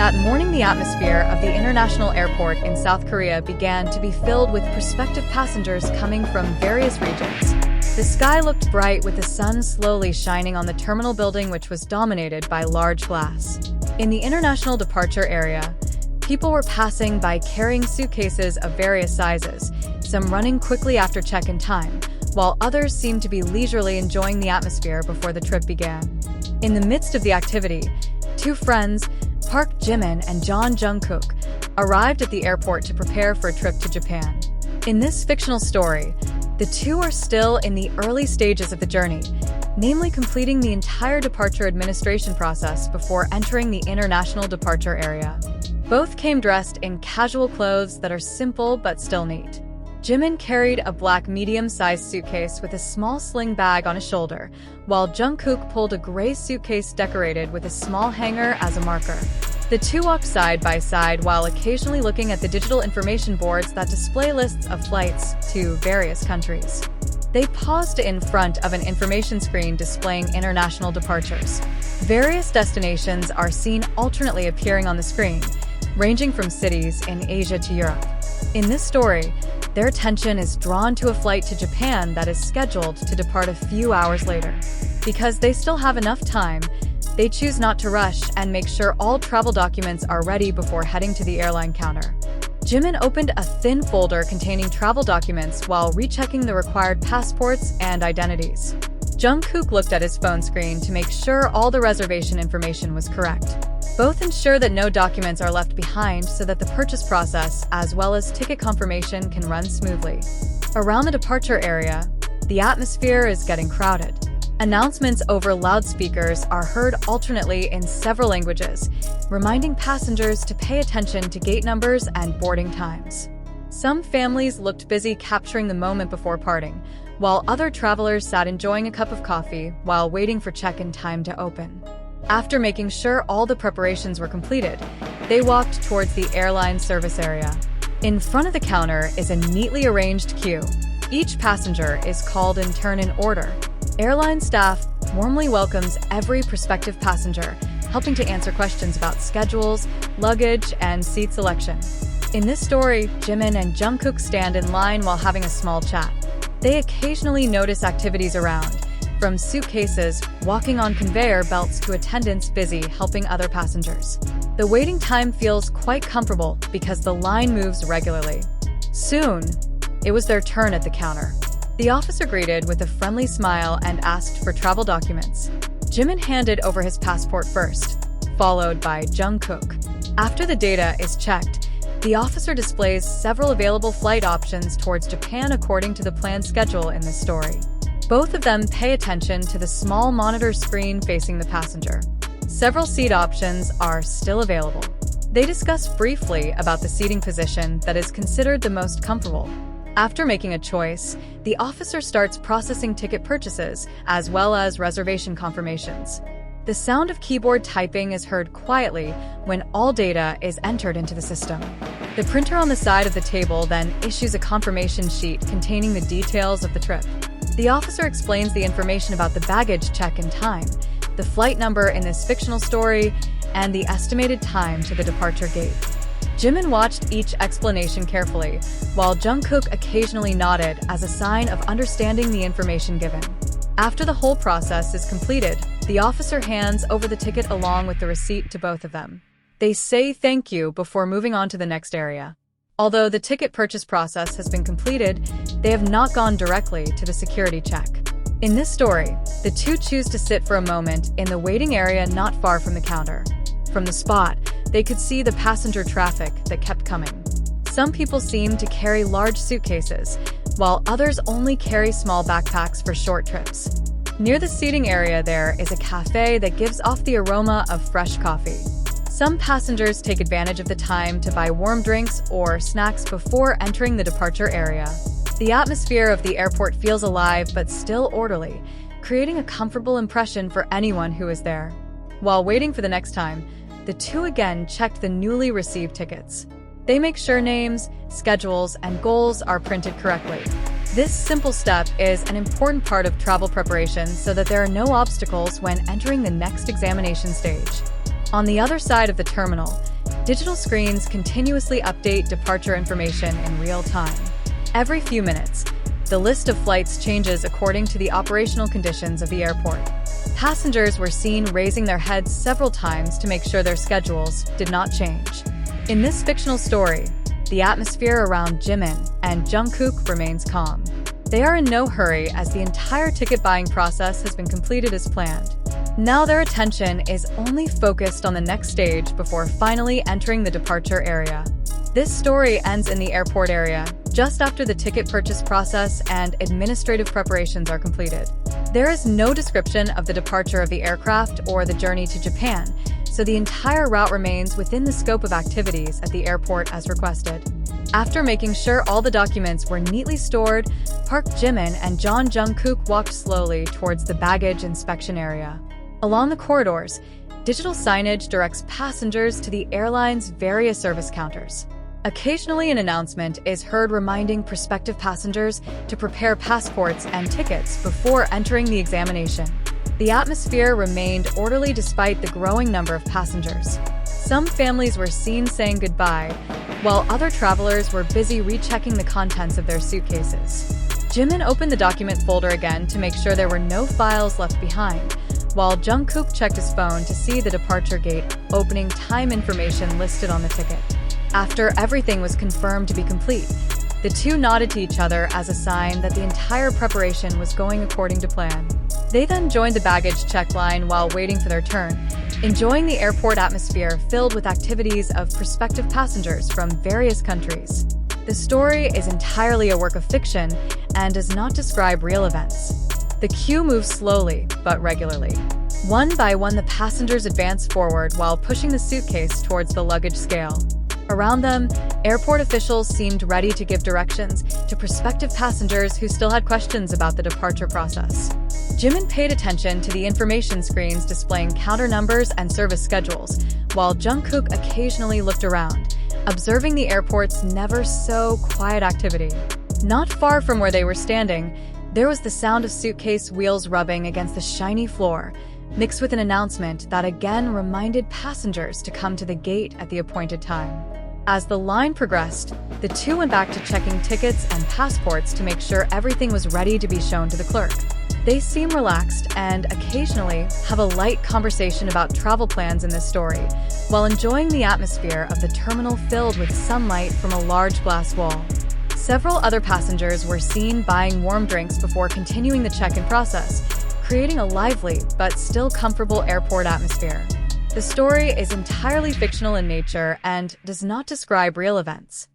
That morning, the atmosphere of the international airport in South Korea began to be filled with prospective passengers coming from various regions. The sky looked bright with the sun slowly shining on the terminal building, which was dominated by large glass. In the international departure area, people were passing by carrying suitcases of various sizes, some running quickly after check-in time, while others seemed to be leisurely enjoying the atmosphere before the trip began. In the midst of the activity, two friends, Park Jimin and Jimin Jungkook, arrived at the airport to prepare for a trip to Japan. In this fictional story, the two are still in the early stages of the journey, namely completing the entire departure administration process before entering the international departure area. Both came dressed in casual clothes that are simple but still neat. Jimin carried a black medium-sized suitcase with a small sling bag on his shoulder, while Jungkook pulled a gray suitcase decorated with a small hanger as a marker. The two walked side by side while occasionally looking at the digital information boards that display lists of flights to various countries. They paused in front of an information screen displaying international departures. Various destinations are seen alternately appearing on the screen, ranging from cities in Asia to Europe. In this story, their attention is drawn to a flight to Japan that is scheduled to depart a few hours later. Because they still have enough time, they choose not to rush and make sure all travel documents are ready before heading to the airline counter. Jimin opened a thin folder containing travel documents while rechecking the required passports and identities. Jungkook looked at his phone screen to make sure all the reservation information was correct. Both ensure that no documents are left behind so that the purchase process, as well as ticket confirmation, can run smoothly. Around the departure area, the atmosphere is getting crowded. Announcements over loudspeakers are heard alternately in several languages, reminding passengers to pay attention to gate numbers and boarding times. Some families looked busy capturing the moment before parting, while other travelers sat enjoying a cup of coffee while waiting for check-in time to open. After making sure all the preparations were completed, they walked towards the airline service area. In front of the counter is a neatly arranged queue. Each passenger is called in turn in order. Airline staff warmly welcomes every prospective passenger, helping to answer questions about schedules, luggage, and seat selection. In this story, Jimin and Jungkook stand in line while having a small chat. They occasionally notice activities around, from suitcases walking on conveyor belts to attendants busy helping other passengers. The waiting time feels quite comfortable because the line moves regularly. Soon, it was their turn at the counter. The officer greeted with a friendly smile and asked for travel documents. Jimin handed over his passport first, followed by Jungkook. After the data is checked, the officer displays several available flight options towards Japan according to the planned schedule in this story. Both of them pay attention to the small monitor screen facing the passenger. Several seat options are still available. They discuss briefly about the seating position that is considered the most comfortable. After making a choice, the officer starts processing ticket purchases as well as reservation confirmations. The sound of keyboard typing is heard quietly when all data is entered into the system. The printer on the side of the table then issues a confirmation sheet containing the details of the trip. The officer explains the information about the baggage check-in time, the flight number in this fictional story, and the estimated time to the departure gate. Jimin watched each explanation carefully, while Jungkook occasionally nodded as a sign of understanding the information given. After the whole process is completed, the officer hands over the ticket along with the receipt to both of them. They say thank you before moving on to the next area. Although the ticket purchase process has been completed, they have not gone directly to the security check. In this story, the two choose to sit for a moment in the waiting area not far from the counter. From the spot, they could see the passenger traffic that kept coming. Some people seem to carry large suitcases, while others only carry small backpacks for short trips. Near the seating area there is a cafe that gives off the aroma of fresh coffee. Some passengers take advantage of the time to buy warm drinks or snacks before entering the departure area. The atmosphere of the airport feels alive but still orderly, creating a comfortable impression for anyone who is there. While waiting for the next time, the two again checked the newly received tickets. They make sure names, schedules, and goals are printed correctly. This simple step is an important part of travel preparation so that there are no obstacles when entering the next examination stage. On the other side of the terminal, Digital screens continuously update departure information in real time. Every few minutes, the list of flights changes according to the operational conditions of the airport. Passengers were seen raising their heads several times to make sure their schedules did not change. In this fictional story, the atmosphere around Jimin and Jungkook remains calm. They are in no hurry as the entire ticket buying process has been completed as planned. Now their attention is only focused on the next stage before finally entering the departure area. This story ends in the airport area, just after the ticket purchase process and administrative preparations are completed. There is no description of the departure of the aircraft or the journey to Japan, so the entire route remains within the scope of activities at the airport as requested. After making sure all the documents were neatly stored, Park Jimin and John Jungkook walked slowly towards the baggage inspection area. Along the corridors, digital signage directs passengers to the airline's various service counters. Occasionally, an announcement is heard reminding prospective passengers to prepare passports and tickets before entering the examination. The atmosphere remained orderly despite the growing number of passengers. Some families were seen saying goodbye, while other travelers were busy rechecking the contents of their suitcases. Jimin opened the document folder again to make sure there were no files left behind, while Jungkook checked his phone to see the departure gate opening time information listed on the ticket. After everything was confirmed to be complete, the two nodded to each other as a sign that the entire preparation was going according to plan. They then joined the baggage check line while waiting for their turn, enjoying the airport atmosphere filled with activities of prospective passengers from various countries. The story is entirely a work of fiction and does not describe real events. The queue moves slowly, but regularly. One by one, the passengers advance forward while pushing the suitcase towards the luggage scale. Around them, airport officials seemed ready to give directions to prospective passengers who still had questions about the departure process. Jimin paid attention to the information screens displaying counter numbers and service schedules, while Jungkook occasionally looked around, observing the airport's never-so-quiet activity. Not far from where they were standing, there was the sound of suitcase wheels rubbing against the shiny floor, mixed with an announcement that again reminded passengers to come to the gate at the appointed time. As the line progressed, the two went back to checking tickets and passports to make sure everything was ready to be shown to the clerk. They seem relaxed and occasionally have a light conversation about travel plans in this story, while enjoying the atmosphere of the terminal filled with sunlight from a large glass wall. Several other passengers were seen buying warm drinks before continuing the check-in process, creating a lively but still comfortable airport atmosphere. The story is entirely fictional in nature and does not describe real events.